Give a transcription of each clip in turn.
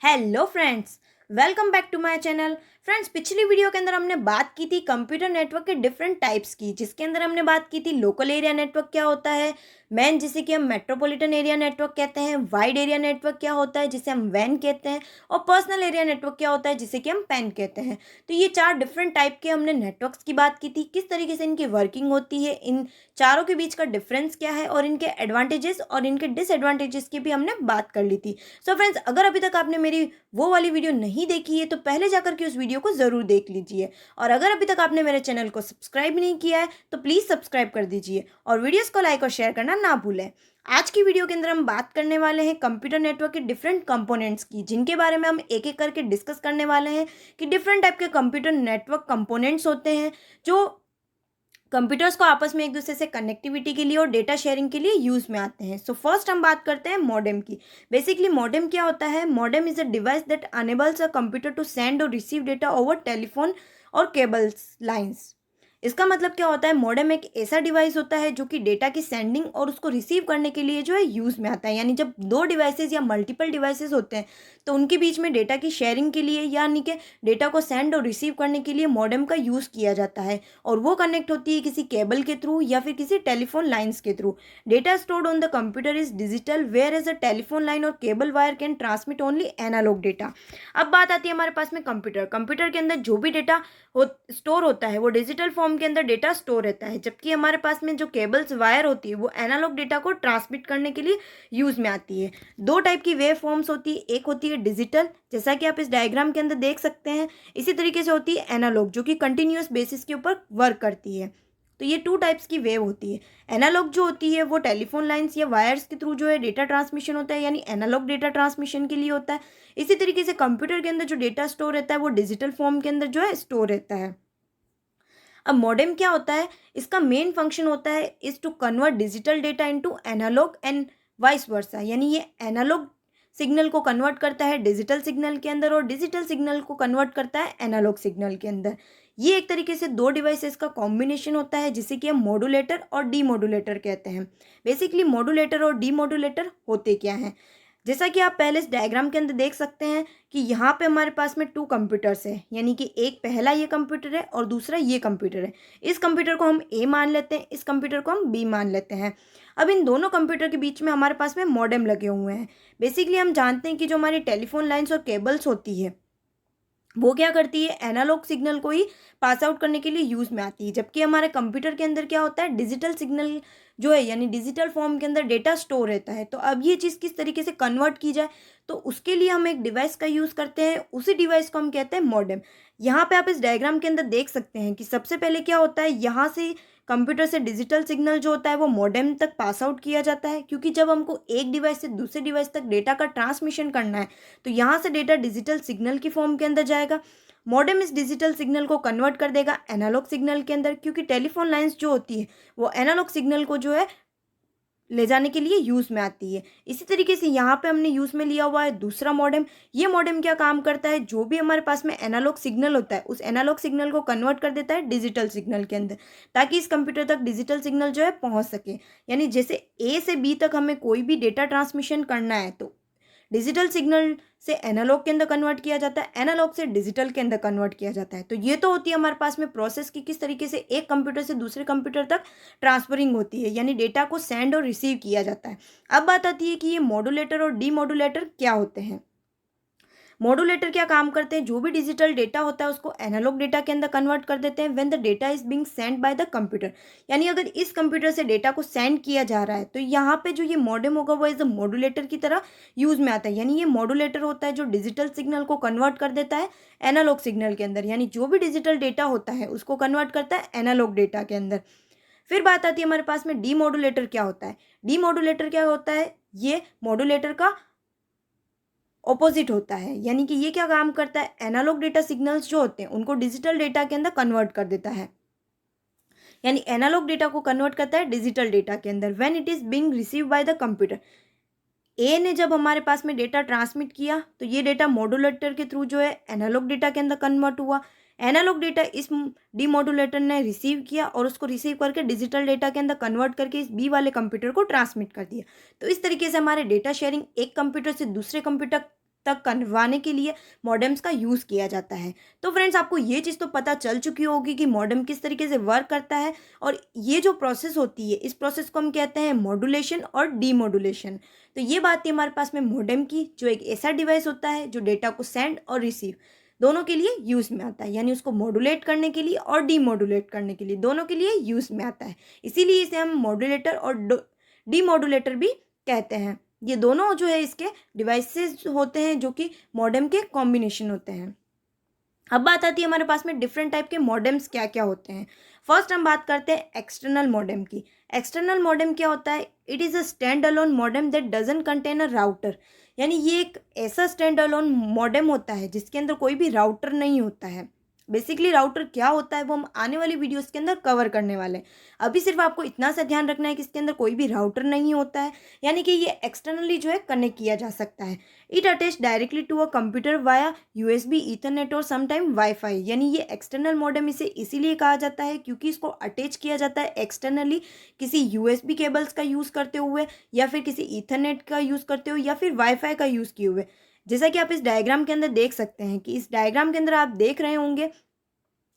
Hello friends, welcome back to my channel. Friends, पिछली video के अंदर हमने बात की थी कंप्यूटर नेटवर्क के डिफरेंट टाइप्स की, जिसके अंदर हमने बात की थी लोकल एरिया नेटवर्क क्या होता है, मैन जिसे कि हम मेट्रोपॉलिटन एरिया नेटवर्क कहते हैं, वाइड एरिया नेटवर्क क्या होता है जिसे हम वैन कहते हैं, और पर्सनल एरिया नेटवर्क क्या होता है जिसे कि हम पैन कहते हैं। तो ये चार डिफरेंट टाइप के हमने नेटवर्क्स की बात की थी, किस तरीके से इनकी वर्किंग होती है, इन चारों के बीच का डिफरेंस क्या है और इनके एडवांटेजेस और इनके डिसएडवांटेजेस की भी हमने बात कर ली थी। सो फ्रेंड्स, अगर अभी तक आपने मेरी वो वाली वीडियो नहीं देखी है तो पहले जाकर के उस वीडियो को ज़रूर देख लीजिए, और अगर अभी तक आपने मेरे चैनल को सब्सक्राइब नहीं किया है तो प्लीज़ सब्सक्राइब कर दीजिए और वीडियोस को लाइक और शेयर करना ना भूलें। आज की वीडियो के अंदर हम बात करने वाले हैं कंप्यूटर नेटवर्क के डिफरेंट कंपोनेंट्स की, जिनके बारे में हम एक एक करके डिस्कस करने वाले हैं कि डिफरेंट टाइप के कंप्यूटर नेटवर्क कंपोनेंट्स होते हैं जो कंप्यूटर्स को आपस में एक दूसरे से कनेक्टिविटी के लिए और डेटा शेयरिंग के लिए यूज़ में आते हैं। सो फर्स्ट हम बात करते हैं मॉडेम की। बेसिकली मॉडेम क्या होता है? Modem is a device that enables a computer to send और रिसीव डेटा ओवर टेलीफोन और केबल्स लाइंस। इसका मतलब क्या होता है? मॉडेम एक ऐसा डिवाइस होता है जो कि डेटा की सेंडिंग और उसको रिसीव करने के लिए जो है यूज़ में आता है। यानी जब दो डिवाइसेस या मल्टीपल डिवाइसेस होते हैं तो उनके बीच में डेटा की शेयरिंग के लिए यानी कि डेटा को सेंड और रिसीव करने के लिए मॉडेम का यूज़ किया जाता है, और वो कनेक्ट होती है किसी केबल के थ्रू या फिर किसी टेलीफोन लाइंस के through. Data stored on the computer is digital, whereas a telephone line और cable wire can transmit only analog data. अब बात आती है हमारे पास में कंप्यूटर। कंप्यूटर के अंदर जो भी डेटा स्टोर होता है वो डिजिटल फॉर्म के अंदर डेटा स्टोर रहता है, जबकि हमारे पास में जो केबल्स वायर होती है वो एनालॉग डेटा को ट्रांसमिट करने के लिए यूज़ में आती है। दो टाइप की वेव फॉर्म्स होती है, एक होती है डिजिटल, जैसा कि आप इस डायग्राम के अंदर देख सकते हैं। इसी तरीके से होती है एनालॉग, जो कि कंटिन्यूअस बेसिस के ऊपर वर्क करती है। तो ये टू टाइप्स की वेव होती है। एनालॉग जो होती है वो टेलीफोन लाइंस या वायर्स के थ्रू जो है डेटा ट्रांसमिशन होता है, यानी एनालॉग डेटा ट्रांसमिशन के लिए होता है। इसी तरीके से कंप्यूटर के अंदर जो डेटा स्टोर रहता है वो डिजिटल फॉर्म के अंदर जो है स्टोर रहता है। अब मॉडेम क्या होता है? इसका मेन फंक्शन होता है is to convert digital data into analog and vice versa. यानी ये एनालॉग सिग्नल को कन्वर्ट करता है डिजिटल सिग्नल के अंदर और डिजिटल सिग्नल को कन्वर्ट करता है एनालॉग सिग्नल के अंदर। ये एक तरीके से दो डिवाइसेस का कॉम्बिनेशन होता है जिसे कि हम मॉड्यूलेटर और डीमॉड्यूलेटर कहते हैं। बेसिकली मॉड्यूलेटर और डीमॉड्यूलेटर होते क्या हैं? जैसा कि आप पहले इस डायग्राम के अंदर देख सकते हैं कि यहाँ पे हमारे पास में टू कंप्यूटर्स है, यानी कि एक पहला ये कंप्यूटर है और दूसरा ये कंप्यूटर है। इस कंप्यूटर को हम ए मान लेते हैं, इस कंप्यूटर को हम बी मान लेते हैं। अब इन दोनों कंप्यूटर के बीच में हमारे पास में मॉडेम लगे हुए हैं। बेसिकली हम जानते हैं कि जो हमारी टेलीफोन लाइन्स और केबल्स होती है वो क्या करती है? एनालॉग सिग्नल को ही पास आउट करने के लिए यूज़ में आती है, जबकि हमारे कंप्यूटर के अंदर क्या होता है? डिजिटल सिग्नल जो है, यानी डिजिटल फॉर्म के अंदर डेटा स्टोर रहता है। तो अब ये चीज़ किस तरीके से कन्वर्ट की जाए, तो उसके लिए हम एक डिवाइस का यूज़ करते हैं, उसी डिवाइस को हम कहते हैं मॉडेम। यहाँ पे आप इस डायग्राम के अंदर देख सकते हैं कि सबसे पहले क्या होता है, यहाँ से कंप्यूटर से डिजिटल सिग्नल जो होता है वो मॉडेम तक पास आउट किया जाता है, क्योंकि जब हमको एक डिवाइस से दूसरे डिवाइस तक डेटा का ट्रांसमिशन करना है तो यहाँ से डेटा डिजिटल सिग्नल की फॉर्म के अंदर जाएगा। मॉडेम इस डिजिटल सिग्नल को कन्वर्ट कर देगा एनालॉग सिग्नल के अंदर, क्योंकि टेलीफोन लाइंस जो होती है वो एनालॉग सिग्नल को जो है ले जाने के लिए यूज़ में आती है। इसी तरीके से यहाँ पे हमने यूज़ में लिया हुआ है दूसरा मॉडेम। ये मॉडेम क्या काम करता है? जो भी हमारे पास में एनालॉग सिग्नल होता है उस एनालॉग सिग्नल को कन्वर्ट कर देता है डिजिटल सिग्नल के अंदर, ताकि इस कंप्यूटर तक डिजिटल सिग्नल जो है पहुँच सके। यानी जैसे ए से बी तक हमें कोई भी डेटा ट्रांसमिशन करना है तो डिजिटल सिग्नल से एनालॉग के अंदर कन्वर्ट किया जाता है, एनालॉग से डिजिटल के अंदर कन्वर्ट किया जाता है। तो ये तो होती है हमारे पास में प्रोसेस की किस तरीके से एक कंप्यूटर से दूसरे कंप्यूटर तक ट्रांसफरिंग होती है, यानी डेटा को सेंड और रिसीव किया जाता है। अब बात आती है कि ये मॉड्यूलेटर और डीमॉड्यूलेटर क्या होते हैं। मॉड्यूलेटर क्या काम करते हैं? जो भी डिजिटल डेटा होता है उसको एनालॉग डेटा के अंदर कन्वर्ट कर देते हैं when the data is being send bye the computer. यानी अगर इस कंप्यूटर से डेटा को सेंड किया जा रहा है तो यहाँ पे जो ये मॉडेम होगा वो एज अ मॉड्यूलेटर की तरह यूज में आता है। यानी ये मॉड्यूलेटर होता है जो डिजिटल सिग्नल को कन्वर्ट कर देता है एनालॉग सिग्नल के अंदर, यानी जो भी डिजिटल डेटा होता है उसको कन्वर्ट करता है एनालॉग डेटा के अंदर। फिर बात आती है हमारे पास में डीमॉड्यूलेटर क्या होता है। डीमॉड्यूलेटर क्या होता है? ये मॉड्यूलेटर का ऑपोजिट होता है, यानी कि ये क्या काम करता है? एनालॉग डेटा सिग्नल्स जो होते हैं उनको डिजिटल डेटा के अंदर कन्वर्ट कर देता है, यानी एनालॉग डेटा को कन्वर्ट करता है डिजिटल डेटा के अंदर when it is being receive by the computer. ए ने जब हमारे पास में डेटा ट्रांसमिट किया तो ये डेटा मॉड्यूलेटर के थ्रू जो है एनालॉग डेटा के अंदर कन्वर्ट हुआ। एनालॉग डेटा इस डीमॉड्यूलेटर ने रिसीव किया और उसको रिसीव करके डिजिटल डेटा के अंदर कन्वर्ट करके इस बी वाले कंप्यूटर को ट्रांसमिट कर दिया। तो इस तरीके से हमारे डेटा शेयरिंग एक कंप्यूटर से दूसरे कंप्यूटर तक करवाने के लिए मॉडेम्स का यूज़ किया जाता है। तो फ्रेंड्स, आपको ये चीज़ तो पता चल चुकी होगी कि मॉडेम किस तरीके से वर्क करता है, और ये जो प्रोसेस होती है इस प्रोसेस को हम कहते हैं मॉड्यूलेशन और डीमॉड्यूलेशन। तो ये बात थी हमारे पास में मॉडेम की, जो एक ऐसा डिवाइस होता है जो डेटा को सेंड और रिसीव दोनों के लिए यूज़ में आता है, यानी उसको मॉड्यूलेट करने के लिए और डीमॉड्यूलेट करने के लिए दोनों के लिए यूज़ में आता है। इसीलिए इसे हम मॉड्यूलेटर और डीमॉड्यूलेटर भी कहते हैं। ये दोनों जो है इसके डिवाइसेस होते हैं जो कि मॉडेम के कॉम्बिनेशन होते हैं। अब बात आती है हमारे पास में डिफरेंट टाइप के मॉडेम्स क्या क्या होते हैं। फर्स्ट हम बात करते हैं एक्सटर्नल मॉडेम की। एक्सटर्नल मॉडेम क्या होता है? It is a stand alone modem that doesn't contain a router. यानी ये एक ऐसा स्टैंड अलोन मॉडेम होता है जिसके अंदर कोई भी राउटर नहीं होता है। बेसिकली राउटर क्या होता है वो हम आने वाली वीडियोस के अंदर कवर करने वाले हैं। अभी सिर्फ आपको इतना सा ध्यान रखना है कि इसके अंदर कोई भी राउटर नहीं होता है, यानी कि ये एक्सटर्नली जो है कनेक्ट किया जा सकता है। It attach directly to a computer via USB, Ethernet और समटाइम वाईफाई। यानी ये एक्सटर्नल मॉडेम इसे इसीलिए कहा जाता है क्योंकि इसको अटैच किया जाता है एक्सटर्नली किसी यूएसबी केबल्स का यूज़ करते हुए, या फिर किसी ईथरनेट का यूज़ करते हुए, या फिर वाईफाई का यूज़ किए हुए। जैसा कि आप इस डायग्राम के अंदर देख सकते हैं कि इस डायग्राम के अंदर आप देख रहे होंगे,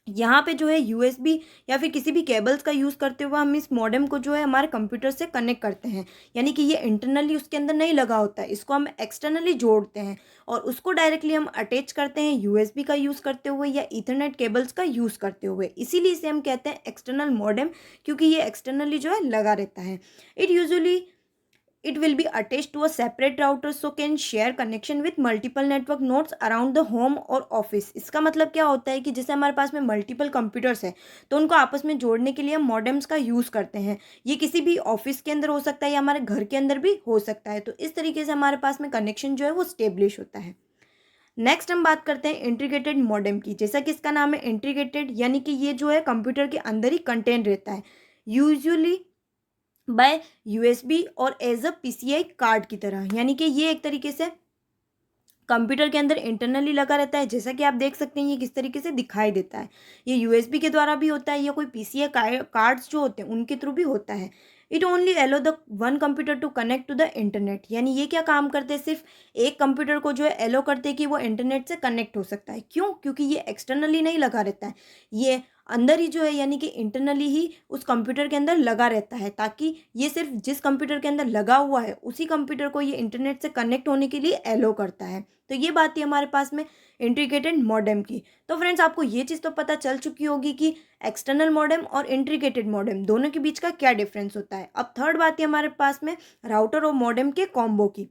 यहाँ पे जो है यूएसबी या फिर किसी भी केबल्स का यूज़ करते हुए हम इस मॉडेम को जो है हमारे कंप्यूटर से कनेक्ट करते हैं। यानी कि ये इंटरनली उसके अंदर नहीं लगा होता है, इसको हम एक्सटर्नली जोड़ते हैं और उसको डायरेक्टली हम अटैच करते हैं यूएसबी का यूज़ करते हुए या ईथरनेट केबल्स का यूज़ करते हुए। इसीलिए इसे हम कहते हैं एक्सटर्नल मॉडेम, क्योंकि ये एक्सटर्नली जो है लगा रहता है। It will be attached to a separate router so can share connection with multiple network nodes around the home or office। इसका मतलब क्या होता है कि जैसे हमारे पास में मल्टीपल कंप्यूटर्स है तो उनको आपस में जोड़ने के लिए हम मॉडेम्स का यूज़ करते हैं। ये किसी भी ऑफिस के अंदर हो सकता है या हमारे घर के अंदर भी हो सकता है। तो इस तरीके से हमारे पास में कनेक्शन जो है वो स्टेब्लिश होता है। नेक्स्ट हम बात करते हैं इंटीग्रेटेड मॉडेम की। जैसा कि इसका नाम है इंटीग्रेटेड, यानी कि ये जो है कंप्यूटर के अंदर ही कंटेंट रहता है, यूजुअली बाय यूएसबी और एज अ पीसीआई कार्ड की तरह। यानी कि ये एक तरीके से कंप्यूटर के अंदर इंटरनली लगा रहता है। जैसा कि आप देख सकते हैं ये किस तरीके से दिखाई देता है। ये यूएसबी के द्वारा भी होता है या कोई पीसीआई कार्ड्स जो होते हैं उनके थ्रू भी होता है। It only allow the one computer to connect to the internet. यानी ये क्या काम करते हैं, सिर्फ एक कंप्यूटर को जो है एलो करते हैं कि वो इंटरनेट से कनेक्ट हो सकता है। क्यों? क्योंकि ये एक्सटर्नली नहीं लगा रहता है, ये अंदर ही जो है यानी कि इंटरनली ही उस कंप्यूटर के अंदर लगा रहता है, ताकि ये सिर्फ जिस कंप्यूटर के अंदर लगा हुआ है उसी कंप्यूटर को ये इंटरनेट से कनेक्ट होने के लिए एलो करता है। तो ये बात थी हमारे पास में इंटीग्रेटेड मॉडेम की। तो फ्रेंड्स, आपको ये चीज़ तो पता चल चुकी होगी कि एक्सटर्नल मॉडेम और इंटीग्रेटेड मॉडेम दोनों के बीच का क्या डिफरेंस होता है। अब थर्ड बात है हमारे पास में राउटर और मॉडेम के कॉम्बो की।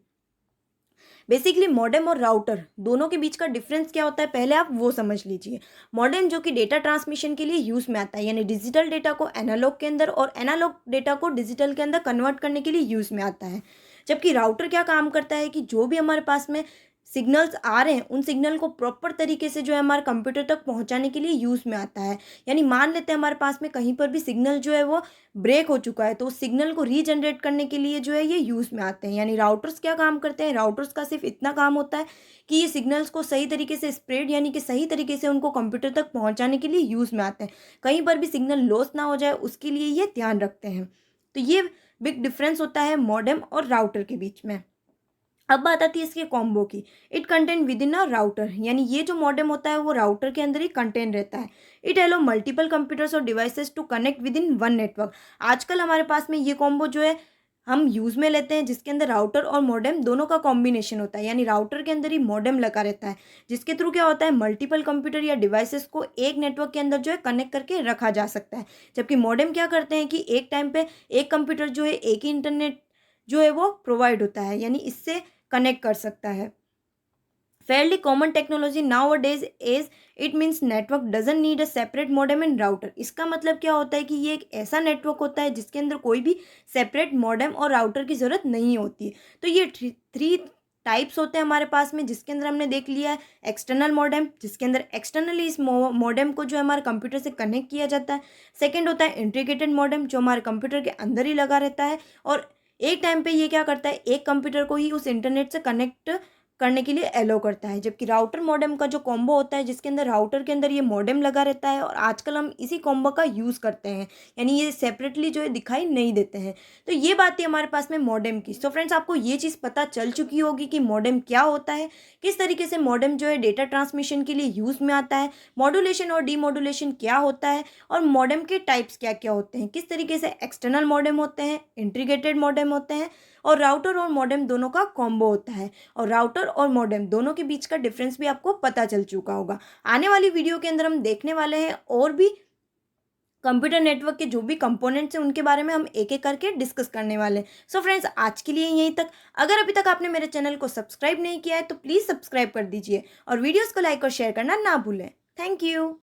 बेसिकली मॉडेम और राउटर दोनों के बीच का डिफरेंस क्या होता है, पहले आप वो समझ लीजिए। मॉडेम जो कि डेटा ट्रांसमिशन के लिए यूज़ में आता है, यानी डिजिटल डेटा को एनालॉग के अंदर और एनालॉग डेटा को डिजिटल के अंदर कन्वर्ट करने के लिए यूज़ में आता है। जबकि राउटर क्या काम करता है कि जो भी हमारे पास में सिग्नल्स आ रहे हैं उन सिग्नल को प्रॉपर तरीके से जो है हमारे कंप्यूटर तक पहुंचाने के लिए यूज़ में आता है। यानी मान लेते हैं हमारे पास में कहीं पर भी सिग्नल जो है वो ब्रेक हो चुका है तो उस सिग्नल को रीजनरेट करने के लिए जो है ये यूज़ में आते हैं। यानी राउटर्स क्या काम करते हैं, राउटर्स का सिर्फ इतना काम होता है कि ये सिग्नल्स को सही तरीके से स्प्रेड यानी कि सही तरीके से उनको कंप्यूटर तक पहुँचाने के लिए यूज़ में आते हैं। कहीं पर भी सिग्नल लॉस ना हो जाए उसके लिए ये ध्यान रखते हैं। तो ये बिग डिफरेंस होता है मॉडेम और राउटर के बीच में। अब बात आती है इसके कॉम्बो की। It contain with in a router, यानी ये जो मॉडेम होता है वो राउटर के अंदर ही कंटेन रहता है। इट एलो मल्टीपल कंप्यूटर्स और devices to connect within one network. आजकल हमारे पास में ये कॉम्बो जो है हम यूज़ में लेते हैं जिसके अंदर राउटर और मॉडेम दोनों का कॉम्बिनेशन होता है। यानी राउटर के अंदर ही मॉडेम लगा रहता है जिसके थ्रू क्या होता है मल्टीपल कंप्यूटर या डिवाइसेस को एक नेटवर्क के अंदर जो है कनेक्ट करके रखा जा सकता है। जबकि मॉडेम क्या करते हैं कि एक टाइम पे एक कंप्यूटर जो है एक ही इंटरनेट जो है वो प्रोवाइड होता है, यानी इससे कनेक्ट कर सकता है। Fairlie common technology now a days is it means network dozen need a separate modem and router. इसका मतलब क्या होता है कि ये एक ऐसा नेटवर्क होता है जिसके अंदर कोई भी सेपरेट मॉडेम और राउटर की ज़रूरत नहीं होती है। तो ये थ्री टाइप्स होते हैं हमारे पास में, जिसके अंदर हमने देख लिया है एक्सटर्नल मॉडेम जिसके अंदर एक्सटर्नली इस मॉडेम को जो है हमारे कंप्यूटर से कनेक्ट किया जाता है। सेकेंड होता है इंटीग्रेटेड मॉडेम जो हमारे कंप्यूटर के अंदर ही लगा रहता है और एक टाइम पे ये क्या करता है एक कंप्यूटर को ही उस इंटरनेट से कनेक्ट करने के लिए एलो करता है। जबकि राउटर मॉडेम का जो कॉम्बो होता है, जिसके अंदर राउटर के अंदर ये मॉडेम लगा रहता है और आजकल हम इसी कॉम्बो का यूज़ करते हैं, यानी ये सेपरेटली जो है दिखाई नहीं देते हैं। तो ये बात थी हमारे पास में मॉडेम की। सो फ्रेंड्स, आपको ये चीज़ पता चल चुकी होगी कि मॉडेम क्या होता है, किस तरीके से मॉडेम जो है डेटा ट्रांसमिशन के लिए यूज़ में आता है, मॉड्यूलेशन और डीमॉड्यूलेशन क्या होता है, और मॉडेम के टाइप्स क्या क्या होते हैं, किस तरीके से एक्सटर्नल मॉडेम होते हैं, इंटीग्रेटेड मॉडेम होते हैं, और राउटर और मॉडेम दोनों का कॉम्बो होता है। और राउटर और मॉडेम दोनों के बीच का डिफरेंस भी आपको पता चल चुका होगा। आने वाली वीडियो के अंदर हम देखने वाले हैं और भी कंप्यूटर नेटवर्क के जो भी कंपोनेंट्स हैं उनके बारे में हम एक एक करके डिस्कस करने वाले हैं। सो फ्रेंड्स, आज के लिए यहीं तक। अगर अभी तक आपने मेरे चैनल को सब्सक्राइब नहीं किया है तो प्लीज़ सब्सक्राइब कर दीजिए और वीडियोज़ को लाइक और शेयर करना ना भूलें। Thank you.